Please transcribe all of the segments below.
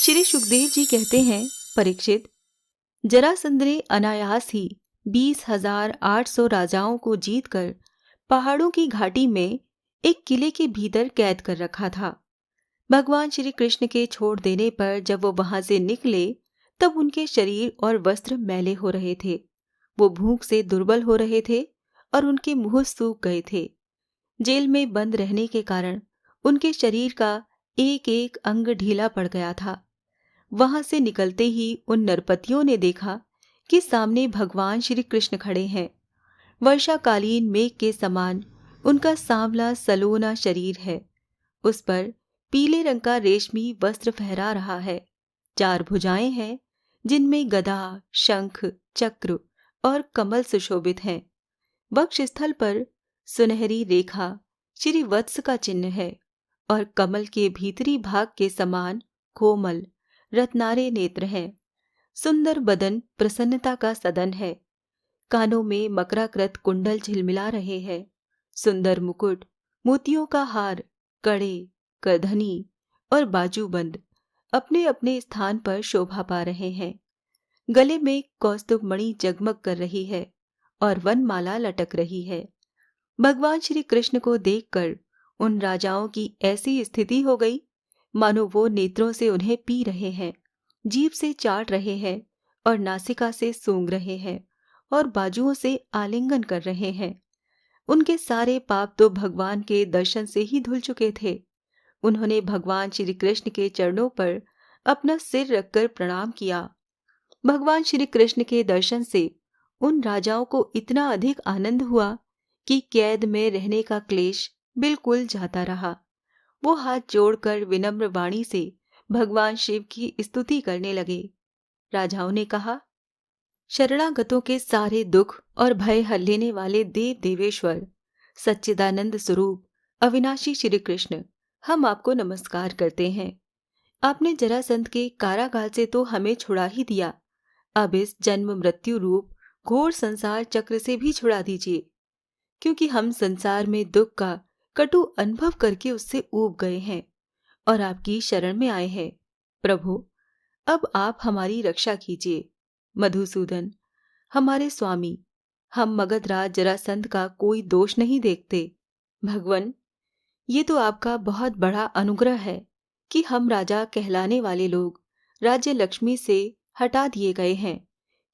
श्री सुखदेव जी कहते हैं, परीक्षित, जरासंध ने अनायास ही 20,800 राजाओं को जीतकर पहाड़ों की घाटी में एक किले के भीतर कैद कर रखा था। भगवान श्री कृष्ण के छोड़ देने पर जब वो वहां से निकले तब उनके शरीर और वस्त्र मैले हो रहे थे। वो भूख से दुर्बल हो रहे थे और उनके मुंह सूख गए थे। जेल में बंद रहने के कारण उनके शरीर का एक एक अंग ढीला पड़ गया था। वहां से निकलते ही उन नरपतियों ने देखा कि सामने भगवान श्री कृष्ण खड़े हैं। वर्षाकालीन मेघ के समान उनका सांवला सलोना शरीर है। उस पर पीले रंग का रेशमी वस्त्र फहरा रहा है। 4 भुजाएं हैं जिनमें गदा, शंख, चक्र और कमल सुशोभित हैं। वक्षस्थल पर सुनहरी रेखा श्री वत्स का चिन्ह है और कमल के भीतरी भाग के समान कोमल रत्नारे नेत्र हैं। सुंदर बदन प्रसन्नता का सदन है। कानों में मकराकृत कुंडल झिलमिला रहे हैं। सुंदर मुकुट, मोतियों का हार, कड़े, करधनी और बाजूबंद अपने अपने स्थान पर शोभा पा रहे हैं। गले में कौस्तुभ मणि जगमग कर रही है और वनमाला लटक रही है। भगवान श्री कृष्ण को देखकर उन राजाओं की ऐसी स्थिति हो गई मानो वो नेत्रों से उन्हें पी रहे हैं, जीभ से चाट रहे हैं और नासिका से सूंघ रहे हैं और बाजुओं से आलिंगन कर रहे हैं। उनके सारे पाप तो भगवान के दर्शन से ही धुल चुके थे। उन्होंने भगवान श्री कृष्ण के चरणों पर अपना सिर रखकर प्रणाम किया। भगवान श्री कृष्ण के दर्शन से उन राजाओं को इतना अधिक आनंद हुआ कि कैद में रहने का क्लेश बिल्कुल जाता रहा। वो हाथ जोड़कर विनम्र वाणी से भगवान शिव की स्तुति करने लगे। राजाओं ने कहा, शरणागतों के सारे दुख और भय हर लेने वाले देव देवेश्वर, सच्चिदानंद स्वरूप, अविनाशी श्री कृष्ण, हम आपको नमस्कार करते हैं। आपने जरासंध के कारागार से तो हमें छुड़ा ही दिया, अब इस जन्म मृत्यु रूप घोर संसार चक्र से भी छुड़ा दीजिए, क्योंकि हम संसार में दुख का कटु अनुभव करके उससे ऊब गए हैं और आपकी शरण में आए हैं। प्रभु, अब आप हमारी रक्षा कीजिए। मधुसूदन, हमारे स्वामी, हम मगधराज जरासंध का कोई दोष नहीं देखते। भगवन, ये तो आपका बहुत बड़ा अनुग्रह है कि हम राजा कहलाने वाले लोग राज्य लक्ष्मी से हटा दिए गए हैं,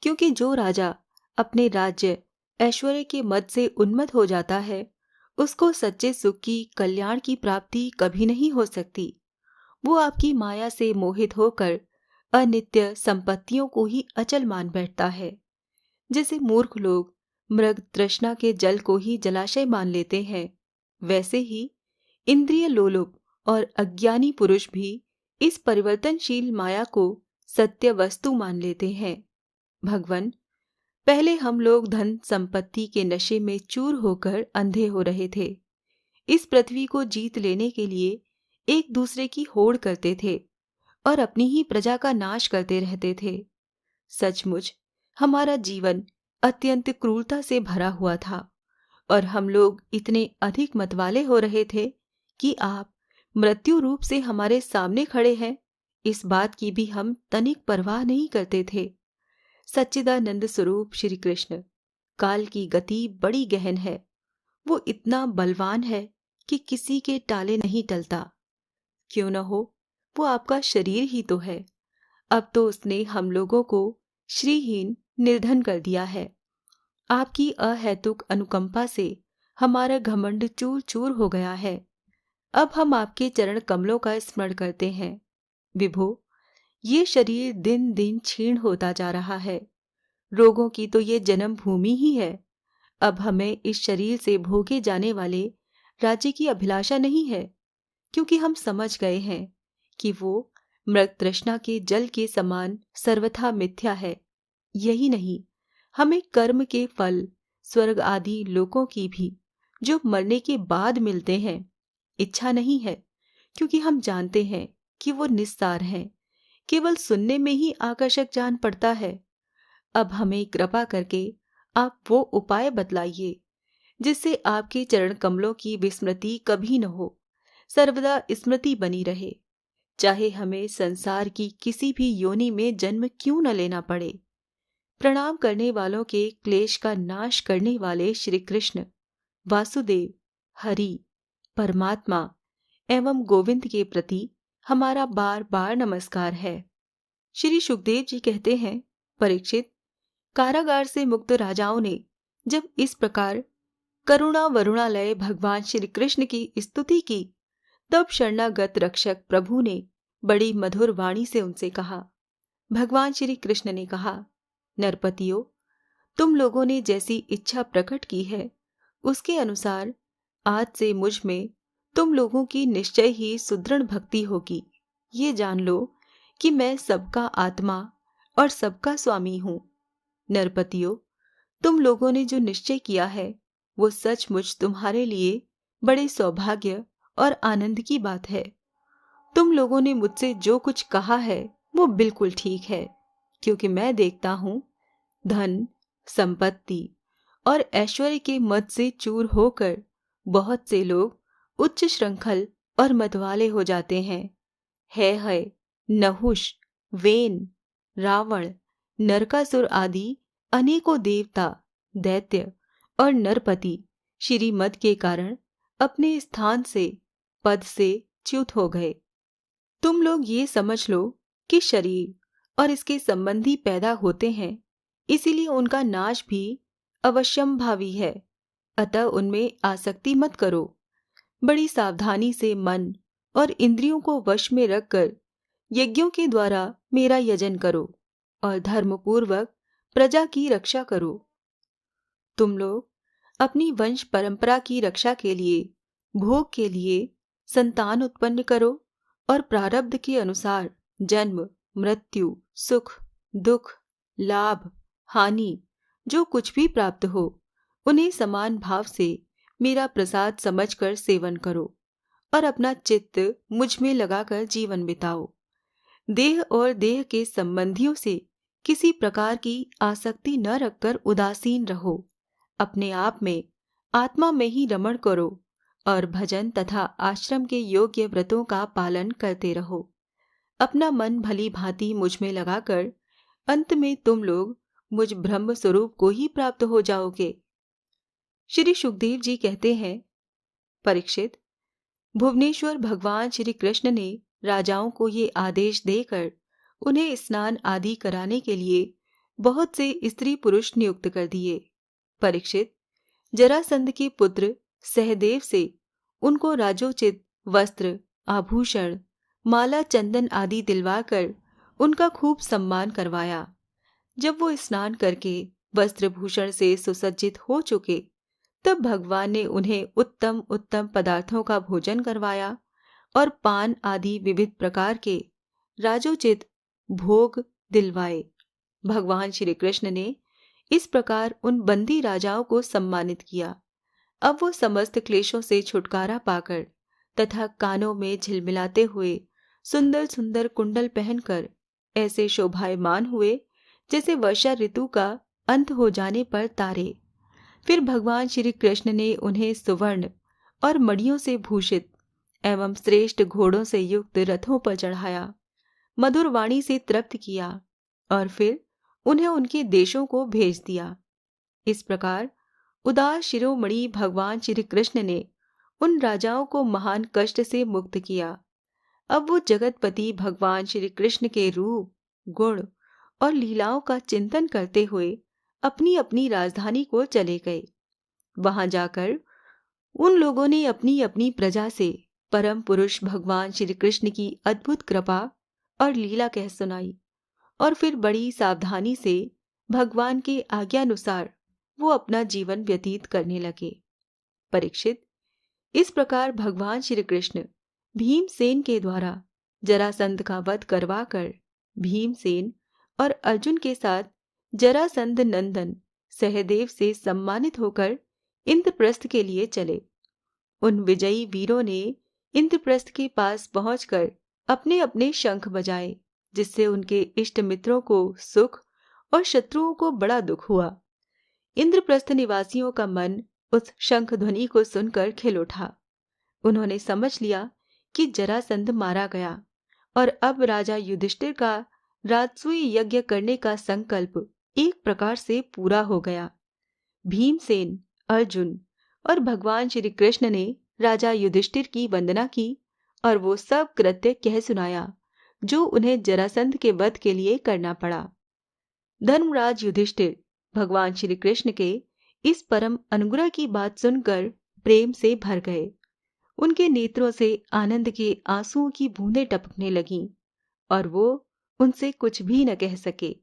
क्योंकि जो राजा अपने राज्य ऐश्वर्य के मद से उन्मत्त हो जाता है उसको सच्चे सुख की, कल्याण की प्राप्ति कभी नहीं हो सकती। वो आपकी माया से मोहित होकर अनित्य संपत्तियों को ही अचल मान बैठता है। जैसे मूर्ख लोग मृग तृष्णा के जल को ही जलाशय मान लेते हैं, वैसे ही इंद्रिय लोलुप और अज्ञानी पुरुष भी इस परिवर्तनशील माया को सत्य वस्तु मान लेते हैं। भगवन, पहले हम लोग धन संपत्ति के नशे में चूर होकर अंधे हो रहे थे। इस पृथ्वी को जीत लेने के लिए एक दूसरे की होड़ करते थे और अपनी ही प्रजा का नाश करते रहते थे। सचमुच हमारा जीवन अत्यंत क्रूरता से भरा हुआ था और हम लोग इतने अधिक मतवाले हो रहे थे कि आप मृत्यु रूप से हमारे सामने खड़े हैं, इस बात की भी हम तनिक परवाह नहीं करते थे। सच्चिदानंद स्वरूप श्री कृष्ण, काल की गति बड़ी गहन है। वो इतना बलवान है कि किसी के टाले नहीं टलता। क्यों न हो, वो आपका शरीर ही तो है। अब तो उसने हम लोगों को श्रीहीन निर्धन कर दिया है। आपकी अहेतुक अनुकंपा से हमारा घमंड चूर चूर हो गया है। अब हम आपके चरण कमलों का स्मरण करते हैं। विभो, ये शरीर दिन दिन क्षीण होता जा रहा है। रोगों की तो ये जन्म भूमि ही है। अब हमें इस शरीर से भोगे जाने वाले राज्य की अभिलाषा नहीं है, क्योंकि हम समझ गए हैं कि वो मृग तृष्णा के जल के समान सर्वथा मिथ्या है। यही नहीं, हमें कर्म के फल, स्वर्ग आदि लोकों की भी, जो मरने के बाद मिलते हैं, इच्छा नहीं है, क्योंकि हम जानते हैं कि वो निस्सार हैं। केवल सुनने में ही आकर्षक जान पड़ता है। अब हमें कृपा करके आप वो उपाय बतलाइए जिससे आपके चरण कमलों की विस्मृति कभी न हो, सर्वदा स्मृति बनी रहे। चाहे हमें संसार की किसी भी योनि में जन्म क्यों न लेना पड़े। प्रणाम करने वालों के क्लेश का नाश करने वाले श्री कृष्ण, वासुदेव, हरि, परमात्मा एवं गोविंद के प्रति हमारा बार बार नमस्कार है। श्री सुखदेव जी कहते हैं, परीक्षित, कारागार से मुक्त राजाओं ने जब इस प्रकार करुणा वरुणालय भगवान श्री कृष्ण की स्तुति की, तब शरणागत रक्षक प्रभु ने बड़ी मधुर वाणी से उनसे कहा। भगवान श्री कृष्ण ने कहा, नरपतियों, तुम लोगों ने जैसी इच्छा प्रकट की है, उसके अनुसार आज से मुझ में तुम लोगों की निश्चय ही सुदृढ़ भक्ति होगी। ये जान लो कि मैं सबका आत्मा और सबका स्वामी हूँ। नरपतियों, तुम लोगों ने जो निश्चय किया है, वो सचमुच तुम्हारे लिए बड़े सौभाग्य और आनंद की बात है। तुम लोगों ने मुझसे जो कुछ कहा है, वो बिल्कुल ठीक है, क्योंकि मैं देखता हूँ धन, संपत्ति और ऐश्वर्य के मद से चूर होकर बहुत से लोग उच्च श्रृंखल और मतवाले हो जाते हैं। है, नहुष, वेन, रावण, नरकासुर आदि अनेकों देवता, दैत्य और नरपति श्रीमद के कारण अपने स्थान से, पद से च्युत हो गए। तुम लोग ये समझ लो कि शरीर और इसके संबंधी पैदा होते हैं, इसीलिए उनका नाश भी अवश्यंभावी है। अतः उनमें आसक्ति मत करो। बड़ी सावधानी से मन और इंद्रियों को वश में रखकर यज्ञों के द्वारा मेरा यजन करो और धर्मपूर्वक प्रजा की रक्षा करो। तुम लोग अपनी वंश परंपरा की रक्षा के लिए, भोग के लिए संतान उत्पन्न करो और प्रारब्ध के अनुसार जन्म, मृत्यु, सुख, दुख, लाभ, हानि जो कुछ भी प्राप्त हो, उन्हें समान भाव से मेरा प्रसाद समझकर सेवन करो और अपना चित्त मुझ में लगाकर जीवन बिताओ। देह और देह के संबंधियों से किसी प्रकार की आसक्ति न रखकर उदासीन रहो। अपने आप में, आत्मा में ही रमण करो और भजन तथा आश्रम के योग्य व्रतों का पालन करते रहो। अपना मन भली भांति मुझ में लगाकर अंत में तुम लोग मुझ ब्रह्म स्वरूप को ही प्राप्त हो जाओगे। श्री सुखदेव जी कहते हैं, परीक्षित, भुवनेश्वर भगवान श्री कृष्ण ने राजाओं को ये आदेश देकर उन्हें स्नान आदि कराने के लिए बहुत से स्त्री पुरुष नियुक्त कर दिए। परीक्षित, जरासंध के पुत्र सहदेव से उनको राजोचित वस्त्र, आभूषण, माला, चंदन आदि दिलवाकर उनका खूब सम्मान करवाया। जब वो स्नान करके वस्त्र भूषण से सुसज्जित हो चुके, तब भगवान ने उन्हें उत्तम उत्तम पदार्थों का भोजन करवाया और पान आदि विविध प्रकार के राजोचित भोग दिलवाए। भगवान श्री कृष्ण ने इस प्रकार उन बंदी राजाओं को सम्मानित किया। अब वो समस्त क्लेशों से छुटकारा पाकर तथा कानों में झिलमिलाते हुए सुंदर सुंदर कुंडल पहनकर ऐसे शोभायमान हुए जैसे वर्षा ऋतु का अंत हो जाने पर तारे। फिर भगवान श्री कृष्ण ने उन्हें सुवर्ण और मणियों से भूषित एवं श्रेष्ठ घोड़ों से युक्त रथों पर चढ़ाया, मधुर वाणी से तृप्त किया और फिर उन्हें उनके देशों को भेज दिया। इस प्रकार उदार शिरोमणि भगवान श्री कृष्ण ने उन राजाओं को महान कष्ट से मुक्त किया। अब वो जगतपति भगवान श्री कृष्ण के रूप, गुण और लीलाओं का चिंतन करते हुए अपनी अपनी राजधानी को चले गए। वहां जाकर उन लोगों ने अपनी अपनी प्रजा से परम पुरुष भगवान श्री कृष्ण की अद्भुत कृपा और लीला कह सुनाई और फिर बड़ी सावधानी से भगवान के आज्ञानुसार वो अपना जीवन व्यतीत करने लगे। परीक्षित, इस प्रकार भगवान श्री कृष्ण भीमसेन के द्वारा जरासंध का वध करवाकर भीमसेन और अर्जुन के साथ जरासंध नंदन सहदेव से सम्मानित होकर इंद्रप्रस्थ के लिए चले। उन विजयी वीरों ने इंद्रप्रस्थ के पास पहुंचकर अपने अपने शंख बजाए, जिससे उनके इष्ट मित्रों को सुख और शत्रुओं को बड़ा दुख हुआ। इंद्रप्रस्थ निवासियों का मन उस शंख ध्वनि को सुनकर खिल उठा। उन्होंने समझ लिया कि जरासंध मारा गया और अब राजा युधिष्ठिर का राजसूय यज्ञ करने का संकल्प एक प्रकार से पूरा हो गया। भीमसेन, अर्जुन और भगवान श्री कृष्ण ने राजा युधिष्ठिर की वंदना की और वो सब कृत्य कह सुनाया जो उन्हें जरासंध के वध के लिए करना पड़ा। धर्मराज युधिष्ठिर भगवान श्री कृष्ण के इस परम अनुग्रह की बात सुनकर प्रेम से भर गए। उनके नेत्रों से आनंद के आंसुओं की बूंदें टपकने लगीं और वो उनसे कुछ भी न कह सके।